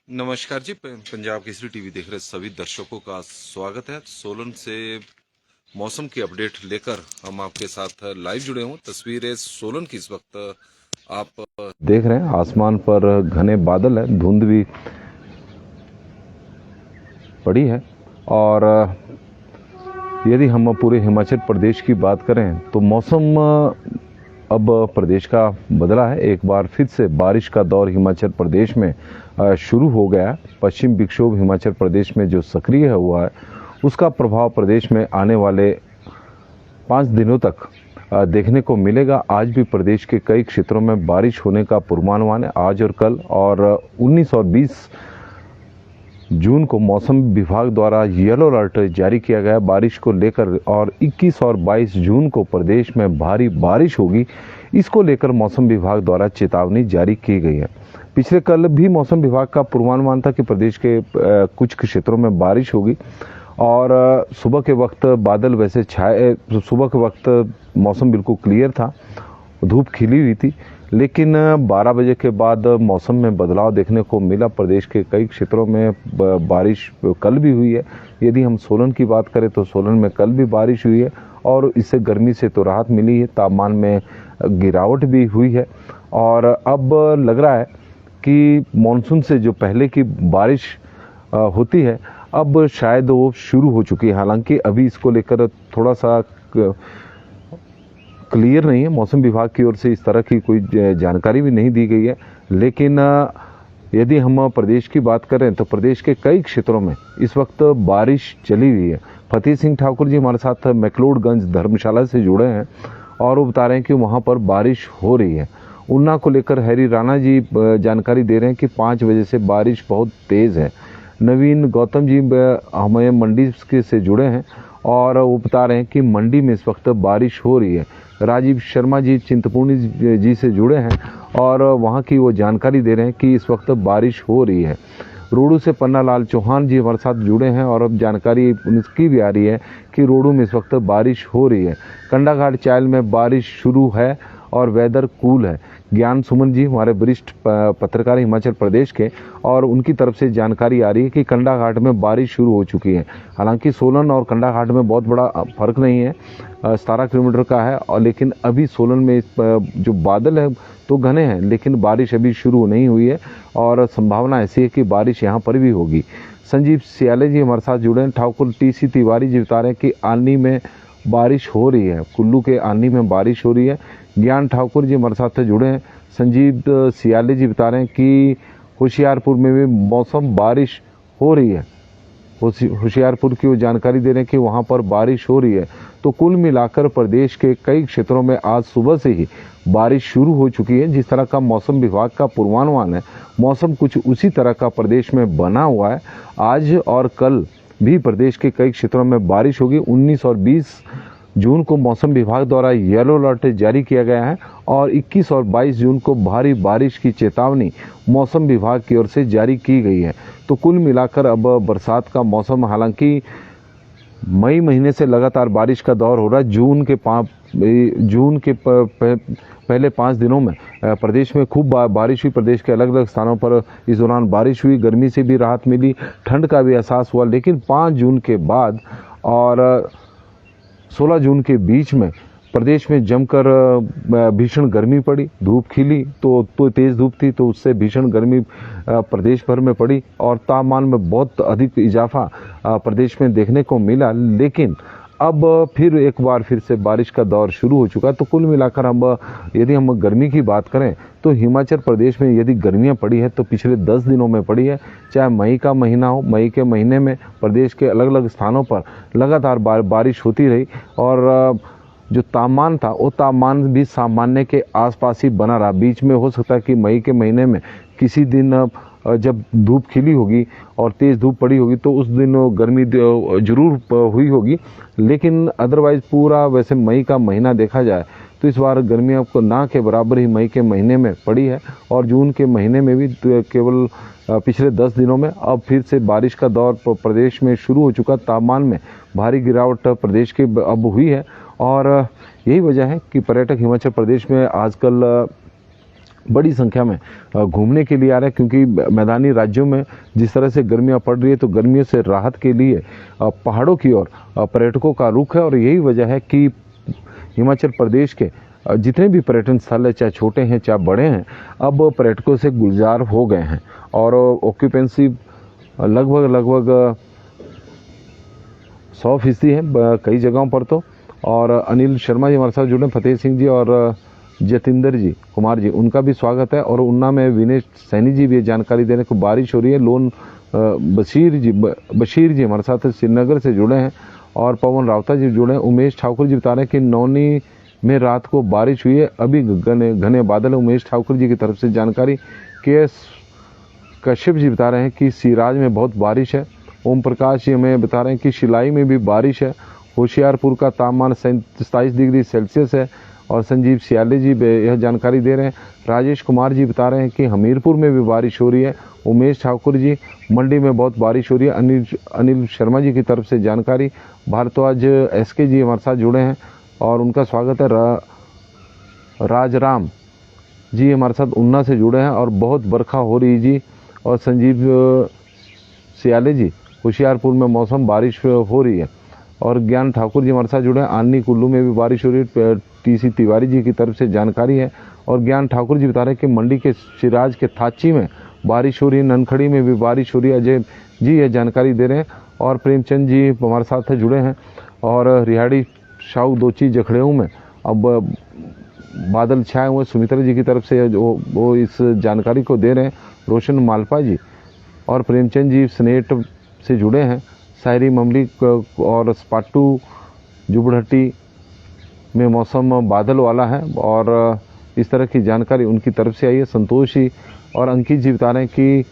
नमस्कार जी। पंजाब केसरी टीवी देख रहे सभी दर्शकों का स्वागत है। सोलन से मौसम की अपडेट लेकर हम आपके साथ लाइव जुड़े हूँ। तस्वीरें सोलन की इस वक्त आप देख रहे हैं। आसमान पर घने बादल है, धुंध भी पड़ी है। और यदि हम पूरे हिमाचल प्रदेश की बात करें तो मौसम अब प्रदेश का बदला है। एक बार फिर से बारिश का दौर हिमाचल प्रदेश में शुरू हो गया। पश्चिम विक्षोभ हिमाचल प्रदेश में जो सक्रिय हुआ है उसका प्रभाव प्रदेश में आने वाले 5 दिनों तक देखने को मिलेगा। आज भी प्रदेश के कई क्षेत्रों में बारिश होने का पूर्वानुमान है, आज और कल। और 19 और 20 जून को मौसम विभाग द्वारा येलो अलर्ट जारी किया गया बारिश को लेकर। और 21 और 22 जून को प्रदेश में भारी बारिश होगी, इसको लेकर मौसम विभाग द्वारा चेतावनी जारी की गई है। पिछले कल भी मौसम विभाग का पूर्वानुमान था कि प्रदेश के कुछ क्षेत्रों में बारिश होगी। और सुबह के वक्त बादल वैसे छाए, सुबह के वक्त मौसम बिल्कुल क्लियर था, धूप खिली हुई थी। लेकिन 12 बजे के बाद मौसम में बदलाव देखने को मिला। प्रदेश के कई क्षेत्रों में बारिश कल भी हुई है। यदि हम सोलन की बात करें तो सोलन में कल भी बारिश हुई है और इससे गर्मी से तो राहत मिली है, तापमान में गिरावट भी हुई है। और अब लग रहा है कि मानसून से जो पहले की बारिश होती है अब शायद वो शुरू हो चुकी है। हालांकि अभी इसको लेकर थोड़ा सा क्लियर नहीं है, मौसम विभाग की ओर से इस तरह की कोई जानकारी भी नहीं दी गई है। लेकिन यदि हम प्रदेश की बात करें तो प्रदेश के कई क्षेत्रों में इस वक्त बारिश चली हुई है। फतेह सिंह ठाकुर जी हमारे साथ मैक्लोडगंज धर्मशाला से जुड़े हैं और वो बता रहे हैं कि वहाँ पर बारिश हो रही है। ऊना को लेकर हैरी राणा जी जानकारी दे रहे हैं कि 5 बजे से बारिश बहुत तेज़ है। नवीन गौतम जी हमें मंडी से जुड़े हैं और वो बता रहे हैं कि मंडी में इस वक्त बारिश हो रही है। राजीव शर्मा जी चिंतपूर्णी जी से जुड़े हैं और वहाँ की वो जानकारी दे रहे हैं कि इस वक्त बारिश हो रही है। रोडू से पन्ना लाल चौहान जी हमारे साथ जुड़े हैं और अब जानकारी उनकी भी आ रही है कि रोडू में इस वक्त बारिश हो रही है। कंडाघाट चायल में बारिश शुरू है और वेदर कूल है। ज्ञान सुमन जी हमारे वरिष्ठ पत्रकार हिमाचल प्रदेश के, और उनकी तरफ से जानकारी आ रही है कि कंडाघाट में बारिश शुरू हो चुकी है। हालांकि सोलन और कंडाघाट में बहुत बड़ा फर्क नहीं है, 17 किलोमीटर का है। और लेकिन अभी सोलन में जो बादल है तो घने हैं, लेकिन बारिश अभी शुरू नहीं हुई है और संभावना ऐसी है कि बारिश यहाँ पर भी होगी। संजीव सियाले जी हमारे साथ जुड़े हैं। ठाकुर टीसी तिवारी जी बता रहे हैं कि आनी में बारिश हो रही है, कुल्लू के आनी में बारिश हो रही है। ज्ञान ठाकुर जी हमारे साथ जुड़े हैं। संजीव सियाले जी बता रहे हैं कि होशियारपुर में भी मौसम बारिश हो रही है। होशियारपुर की वो जानकारी दे रहे हैं कि वहाँ पर बारिश हो रही है। तो कुल मिलाकर प्रदेश के कई क्षेत्रों में आज सुबह से ही बारिश शुरू हो चुकी है। जिस तरह का मौसम विभाग का पूर्वानुमान है, मौसम कुछ उसी तरह का प्रदेश में बना हुआ है। आज और कल भी प्रदेश के कई क्षेत्रों में बारिश होगी। 19 और 20 जून को मौसम विभाग द्वारा येलो अलर्ट जारी किया गया है और 21 और 22 जून को भारी बारिश की चेतावनी मौसम विभाग की ओर से जारी की गई है। तो कुल मिलाकर अब बरसात का मौसम, हालांकि मई महीने से लगातार बारिश का दौर हो रहा है। जून के पहले 5 दिनों में प्रदेश में खूब बारिश हुई। प्रदेश के अलग अलग स्थानों पर इस दौरान बारिश हुई, गर्मी से भी राहत मिली, ठंड का भी एहसास हुआ। लेकिन 5 जून के बाद और 16 जून के बीच में प्रदेश में जमकर भीषण गर्मी पड़ी। धूप खिली तो तेज़ धूप थी, तो उससे भीषण गर्मी प्रदेश भर में पड़ी और तापमान में बहुत अधिक इजाफा प्रदेश में देखने को मिला। लेकिन अब फिर एक बार फिर से बारिश का दौर शुरू हो चुका। तो कुल मिलाकर यदि हम गर्मी की बात करें तो हिमाचल प्रदेश में यदि गर्मियां पड़ी है तो पिछले 10 दिनों में पड़ी है। चाहे मई का महीना हो, मई के महीने में प्रदेश के अलग अलग स्थानों पर लगातार बारिश होती रही और जो तापमान था वो तापमान भी सामान्य के आसपास ही बना रहा। बीच में हो सकता है कि मई के महीने में किसी दिन जब धूप खिली होगी और तेज़ धूप पड़ी होगी तो उस दिन गर्मी जरूर हुई होगी। लेकिन अदरवाइज पूरा वैसे मई का महीना देखा जाए तो इस बार गर्मी आपको ना के बराबर ही मई के महीने में पड़ी है। और जून के महीने में भी केवल पिछले 10 दिनों में अब फिर से बारिश का दौर प्रदेश में शुरू हो चुका। तापमान में भारी गिरावट प्रदेश के अब हुई है और यही वजह है कि पर्यटक हिमाचल प्रदेश में आजकल बड़ी संख्या में घूमने के लिए आ रहे हैं, क्योंकि मैदानी राज्यों में जिस तरह से गर्मियां पड़ रही है तो गर्मियों से राहत के लिए पहाड़ों की ओर पर्यटकों का रुख है। और यही वजह है कि हिमाचल प्रदेश के जितने भी पर्यटन स्थल है, चाहे छोटे हैं चाहे बड़े हैं, अब पर्यटकों से गुलजार हो गए हैं और ऑक्यूपेंसी लगभग 100% है कई जगहों पर तो। और अनिल शर्मा जी हमारे साथ जुड़े, फतेह सिंह जी और जतिंदर जी कुमार जी, उनका भी स्वागत है। और उन्ना में विनेश सैनी जी भी जानकारी देने को बारिश हो रही है। लोन बशीर जी हमारे साथ श्रीनगर से जुड़े हैं और पवन रावता जी जुड़े हैं। उमेश ठाकुर जी बता रहे हैं कि नौनी में रात को बारिश हुई है, अभी घने बादल है। उमेश ठाकुर जी की तरफ से जानकारी। के कश्यप जी बता रहे हैं कि सिराज में बहुत बारिश है। ओम प्रकाश जी हमें बता रहे हैं कि शिलाई में भी बारिश है। होशियारपुर का तापमान 27 डिग्री सेल्सियस है। और संजीव सियाले जी यह जानकारी दे रहे हैं। राजेश कुमार जी बता रहे हैं कि हमीरपुर में भी बारिश हो रही है। उमेश ठाकुर जी मंडी में बहुत बारिश हो रही है। अनिल शर्मा जी की तरफ से जानकारी। भारद्वाज SK जी हमारे साथ जुड़े हैं और उनका स्वागत है। राजराम जी हमारे साथ उन्ना से जुड़े हैं और बहुत बरखा हो रही जी। और संजीव सियाले जी होशियारपुर में मौसम बारिश हो रही है। और ज्ञान ठाकुर जी हमारे साथ जुड़े हैं। आनी कुल्लू में भी बारिश हो रही है। TC तिवारी जी की तरफ से जानकारी है। और ज्ञान ठाकुर जी बता रहे हैं कि मंडी के सिराज के थाची में बारिश हो रही है। ननखड़ी में भी बारिश हो रही है। अजय जी यह जानकारी दे रहे हैं। और प्रेमचंद जी हमारे साथ जुड़े हैं। और रिहाड़ी शाहू दोची जखड़ेऊ में अब बादल छाए हुए, सुमित्रा जी की तरफ से वो इस जानकारी को दे रहे हैं। रोशन मालपा जी और प्रेमचंद जी स्नेट से जुड़े हैं। शायरी ममलिक और स्पाटू जुबड़हट्टी में मौसम बादल वाला है और इस तरह की जानकारी उनकी तरफ से आई है। संतोष जी और अंकित जी बता रहे हैं कि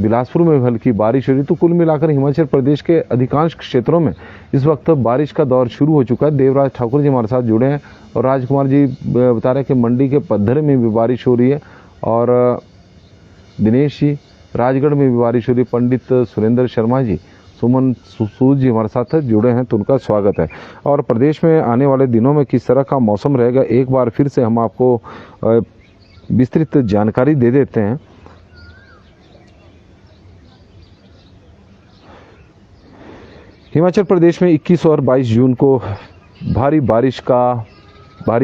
बिलासपुर में हल्की बारिश हो रही। तो कुल मिलाकर हिमाचल प्रदेश के अधिकांश क्षेत्रों में इस वक्त बारिश का दौर शुरू हो चुका है। देवराज ठाकुर जी हमारे साथ जुड़े हैं और राजकुमार जी बता रहे हैं कि मंडी के पद्धर में भी बारिश हो रही है। और दिनेश जी राजगढ़ में भी बारिश हो रही है। पंडित सुरेंद्र शर्मा जी, सुमन सूद जी हमारे साथ जुड़े हैं तो उनका स्वागत है। और प्रदेश में आने वाले दिनों में किस तरह का मौसम रहेगा एक बार फिर से हम आपको विस्तृत जानकारी दे देते हैं। हिमाचल प्रदेश में 21 और 22 जून को भारी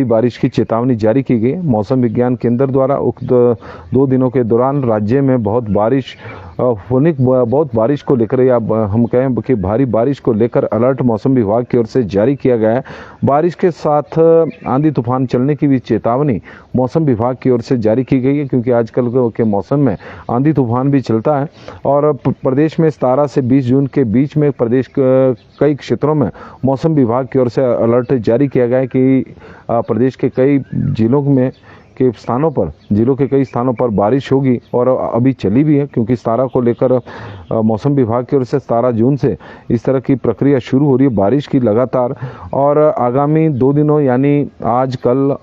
बारिश की चेतावनी जारी की गई। मौसम विज्ञान केंद्र द्वारा उक्त 2 दिनों के दौरान राज्य में बहुत बारिश को लेकर या हम कहें कि भारी बारिश को लेकर अलर्ट मौसम विभाग की ओर से जारी किया गया है। बारिश के साथ आंधी तूफान चलने की भी चेतावनी मौसम विभाग की ओर से जारी की गई है, क्योंकि आजकल के मौसम में आंधी तूफान भी चलता है। और प्रदेश में 17 से 20 जून के बीच में प्रदेश के कई क्षेत्रों में मौसम विभाग की ओर से अलर्ट जारी किया गया है कि प्रदेश के कई जिलों के कई स्थानों पर बारिश होगी और अभी चली भी है, क्योंकि 17 को लेकर मौसम विभाग की ओर से 17 जून से इस तरह की प्रक्रिया शुरू हो रही है बारिश की लगातार। और आगामी 2 दिनों यानी आज कल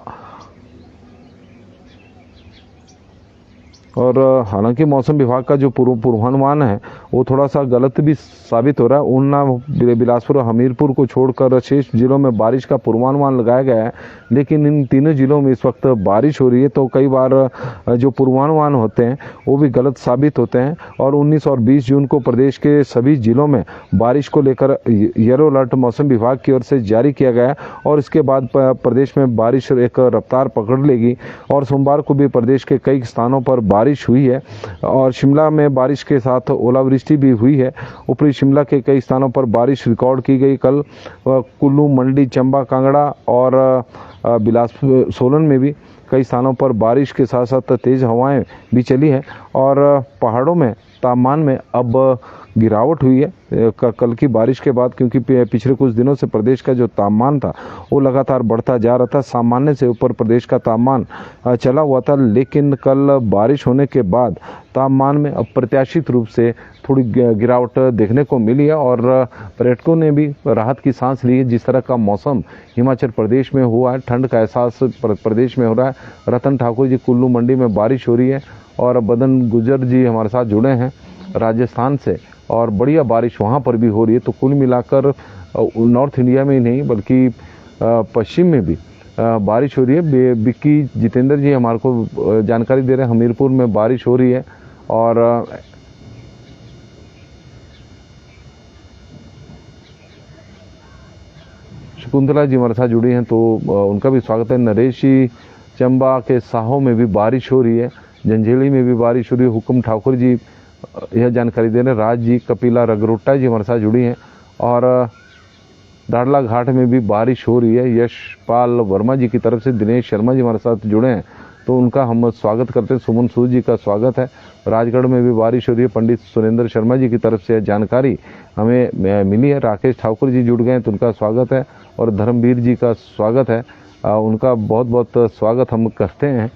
और हालांकि मौसम विभाग का जो पूर्वानुमान है वो थोड़ा सा गलत भी साबित हो रहा है। ऊना, बिलासपुर, हमीरपुर को छोड़कर शेष जिलों में बारिश का पूर्वानुमान लगाया गया है, लेकिन इन तीनों जिलों में इस वक्त बारिश हो रही है। तो कई बार जो पूर्वानुमान होते हैं वो भी गलत साबित होते हैं। और 19 और 20 जून को प्रदेश के सभी जिलों में बारिश को लेकर येलो अलर्ट मौसम विभाग की ओर से जारी किया गया है। और इसके बाद प्रदेश में बारिश एक रफ्तार पकड़ लेगी और सोमवार को भी प्रदेश के कई स्थानों पर बारिश हुई है। और शिमला में बारिश के साथ ओलावृष्टि भी हुई है। ऊपरी शिमला के कई स्थानों पर बारिश रिकॉर्ड की गई। कल कुल्लू, मंडी, चंबा, कांगड़ा और बिलासपुर, सोलन में भी कई स्थानों पर बारिश के साथ साथ तेज हवाएं भी चली हैं। और पहाड़ों में तापमान में अब गिरावट हुई है कल की बारिश के बाद, क्योंकि पिछले कुछ दिनों से प्रदेश का जो तापमान था वो लगातार बढ़ता जा रहा था। सामान्य से ऊपर प्रदेश का तापमान चला हुआ था, लेकिन कल बारिश होने के बाद तापमान में अप्रत्याशित रूप से थोड़ी गिरावट देखने को मिली है। और पर्यटकों ने भी राहत की सांस ली है। जिस तरह का मौसम हिमाचल प्रदेश में हुआ है, ठंड का एहसास प्रदेश में हो रहा है। रतन ठाकुर जी, कुल्लू मंडी में बारिश हो रही है। और बदन गुजर जी हमारे साथ जुड़े हैं राजस्थान से, और बढ़िया बारिश वहाँ पर भी हो रही है। तो कुल मिलाकर नॉर्थ इंडिया में ही नहीं बल्कि पश्चिम में भी बारिश हो रही है। बिक्की जितेंद्र जी हमारे को जानकारी दे रहे हैं हमीरपुर में बारिश हो रही है और शकुंतला जी हमारे साथ जुड़ी हैं तो उनका भी स्वागत है। नरेश जी चंबा के साहो में भी बारिश हो रही है, जंजेली में भी बारिश हो रही है। हुक्म ठाकुर जी यह जानकारी दे रहे हैं। राज जी कपिला रगरोटा जी हमारे साथ जुड़ी हैं और दाड़ला घाट में भी बारिश हो रही है। यशपाल वर्मा जी की तरफ से दिनेश शर्मा जी हमारे साथ जुड़े हैं तो उनका हम स्वागत करते हैं। सुमन सूद जी का स्वागत है। राजगढ़ में भी बारिश हो रही है। पंडित सुरेंद्र शर्मा जी की तरफ से जानकारी हमें मिली है। राकेश ठाकुर जी जुड़ गए हैं तो उनका स्वागत है और धर्मवीर जी का स्वागत है, उनका बहुत बहुत स्वागत हम करते हैं।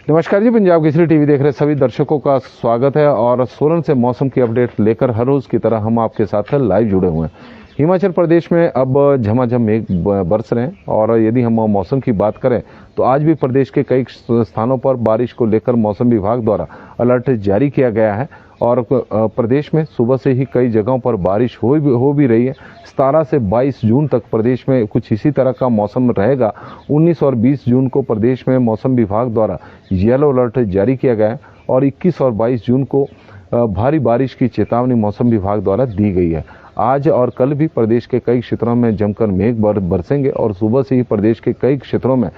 नमस्कार जी, पंजाब केसरी टीवी देख रहे सभी दर्शकों का स्वागत है और सोलन से मौसम की अपडेट लेकर हर रोज की तरह हम आपके साथ लाइव जुड़े हुए हैं। हिमाचल प्रदेश में अब झमाझम मेघ बरस रहे हैं और यदि हम मौसम की बात करें तो आज भी प्रदेश के कई स्थानों पर बारिश को लेकर मौसम विभाग द्वारा अलर्ट जारी किया गया है और प्रदेश में सुबह से ही कई जगहों पर बारिश हो भी रही है। 17 से 22 जून तक प्रदेश में कुछ इसी तरह का मौसम रहेगा। 19 और 20 जून को प्रदेश में मौसम विभाग द्वारा येलो अलर्ट जारी किया गया है और 21 और 22 जून को भारी बारिश की चेतावनी मौसम विभाग द्वारा दी गई है। आज और कल भी प्रदेश के कई क्षेत्रों में जमकर मेघ बरसेंगे और सुबह से ही प्रदेश के कई क्षेत्रों में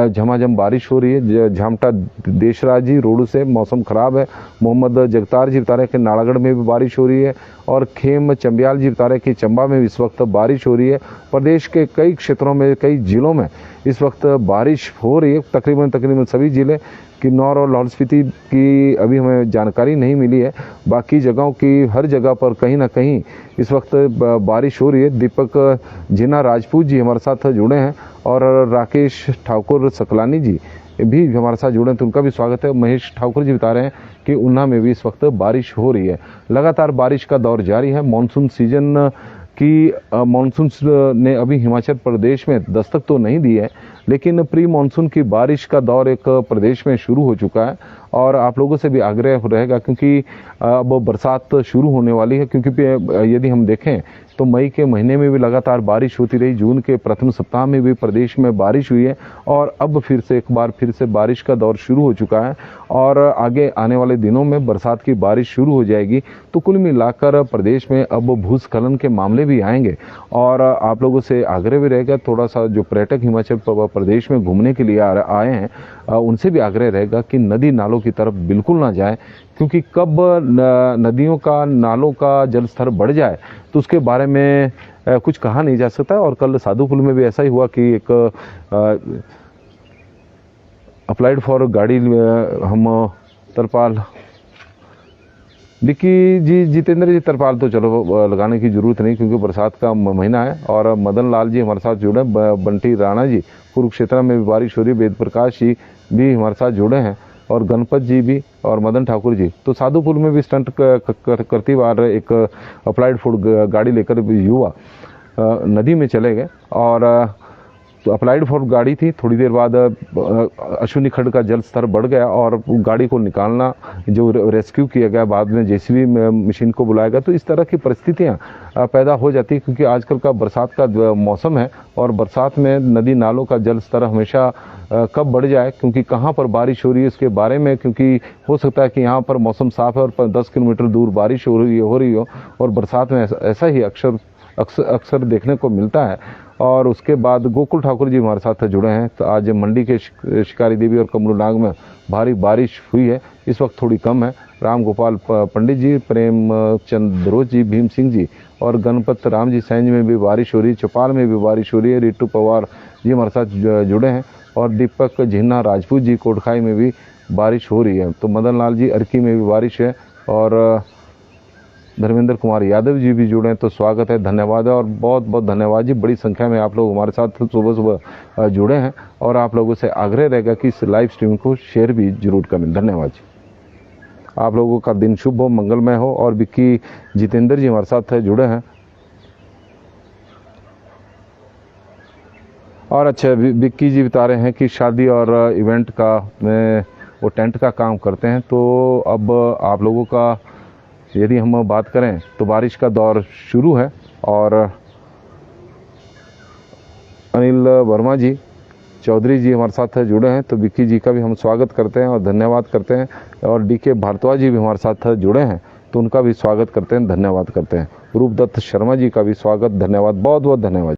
झमाझम बारिश हो रही है। झामटा देशराज जी रोड से मौसम खराब है। मोहम्मद जगतार जी बता रहे कि नालागढ़ में भी बारिश हो रही है और खेम चंबियाल जी बता रहे कि चंबा में इस वक्त बारिश हो रही है। प्रदेश के कई क्षेत्रों में कई जिलों में इस वक्त बारिश हो रही है। तकरीबन सभी जिले किन्नौर और लाहौल स्पीति की अभी हमें जानकारी नहीं मिली है। बाकी जगहों की हर जगह पर कहीं ना कहीं इस वक्त बारिश हो रही है। दीपक जिना राजपूत जी हमारे साथ जुड़े हैं और राकेश ठाकुर सकलानी जी भी हमारे साथ जुड़े हैं तो उनका भी स्वागत है। महेश ठाकुर जी बता रहे हैं कि ऊना में भी इस वक्त बारिश हो रही है। लगातार बारिश का दौर जारी है। मानसून सीजन की मानसून ने अभी हिमाचल प्रदेश में दस्तक तो नहीं दी है लेकिन प्री मानसून की बारिश का दौर एक प्रदेश में शुरू हो चुका है और आप लोगों से भी आग्रह रहेगा क्योंकि अब बरसात शुरू होने वाली है। क्योंकि यदि हम देखें तो मई के महीने में भी लगातार बारिश होती रही। जून के प्रथम सप्ताह में भी प्रदेश में बारिश हुई है और अब एक बार फिर से बारिश का दौर शुरू हो चुका है और आगे आने वाले दिनों में बरसात की बारिश शुरू हो जाएगी। तो कुल मिलाकर प्रदेश में अब भूस्खलन के मामले भी आएंगे और आप लोगों से आग्रह भी रहेगा, थोड़ा सा जो पर्यटक हिमाचल प्रदेश में घूमने के लिए आए हैं उनसे भी आग्रह रहेगा कि नदी नालों की तरफ बिल्कुल ना जाए क्योंकि कब नदियों का नालों का जल स्तर बढ़ जाए तो उसके बारे में कुछ कहा नहीं जा सकता। और कल साधुपुल में भी ऐसा ही हुआ कि एक अप्लाइड फॉर गाड़ी हम तरपाल बिक्की जी जितेंद्र जी तरपाल तो चलो लगाने की जरूरत नहीं क्योंकि बरसात का महीना है। और मदन लाल जी हमारे साथ जुड़े, बंटी राणा जी कुरुक्षेत्र में भी बारिश हो रही है। वेद प्रकाश जी भी हमारे साथ जुड़े हैं और गणपत जी भी और मदन ठाकुर जी। तो साधुपुर में भी स्टंट करती बार एक अप्लाइड फूड गाड़ी लेकर युवा नदी में चले गए और तो अप्लाइड फॉर गाड़ी थी। थोड़ी देर बाद अश्विनी खड्ड का जल स्तर बढ़ गया और गाड़ी को निकालना जो रेस्क्यू किया गया, बाद में जेसीबी मशीन को बुलाया गया। तो इस तरह की परिस्थितियां पैदा हो जाती क्योंकि आजकल का बरसात का मौसम है और बरसात में नदी नालों का जल स्तर हमेशा कब बढ़ जाए क्योंकि कहाँ पर बारिश हो रही है इसके बारे में, क्योंकि हो सकता है कि यहाँ पर मौसम साफ है और 10 किलोमीटर दूर बारिश हो रही हो और बरसात में ऐसा ही अक्सर देखने को मिलता है। और उसके बाद गोकुल ठाकुर जी हमारे साथ जुड़े हैं। तो आज मंडी के शिकारी देवी और कमरूनाग में भारी बारिश हुई है, इस वक्त थोड़ी कम है। राम गोपाल पंडित जी, प्रेम चंद रोज जी, भीम सिंह जी और गणपत राम जी सैंज में भी बारिश हो रही है। चौपाल में भी बारिश हो रही है। रिटू पवार जी हमारे साथ जुड़े हैं और दीपक जिन्ना राजपूत जी कोटखाई में भी बारिश हो रही है। तो मदन लाल जी अर्की में भी बारिश है और धर्मेंद्र कुमार यादव जी भी जुड़े हैं तो स्वागत है, धन्यवाद है और बहुत बहुत धन्यवाद जी। बड़ी संख्या में आप लोग हमारे साथ सुबह जुड़े हैं और आप लोगों से आग्रह रहेगा कि इस लाइव स्ट्रीम को शेयर भी जरूर करें। धन्यवाद जी। आप लोगों का दिन शुभ हो, मंगलमय हो। और बिक्की जितेंद्र जी हमारे साथ जुड़े हैं और अच्छा बिक्की जी बता रहे हैं कि शादी और इवेंट का वो टेंट का काम करते हैं। तो अब आप लोगों का यदि हम बात करें तो बारिश का दौर शुरू है और अनिल वर्मा जी चौधरी जी हमारे साथ जुड़े हैं, तो विक्की जी का भी हम स्वागत करते हैं और धन्यवाद करते हैं। और डीके भारद्वाज जी भी हमारे साथ जुड़े हैं, तो उनका भी स्वागत करते हैं, धन्यवाद करते हैं। रूपदत्त शर्मा जी का भी स्वागत, धन्यवाद, बहुत बहुत धन्यवाद।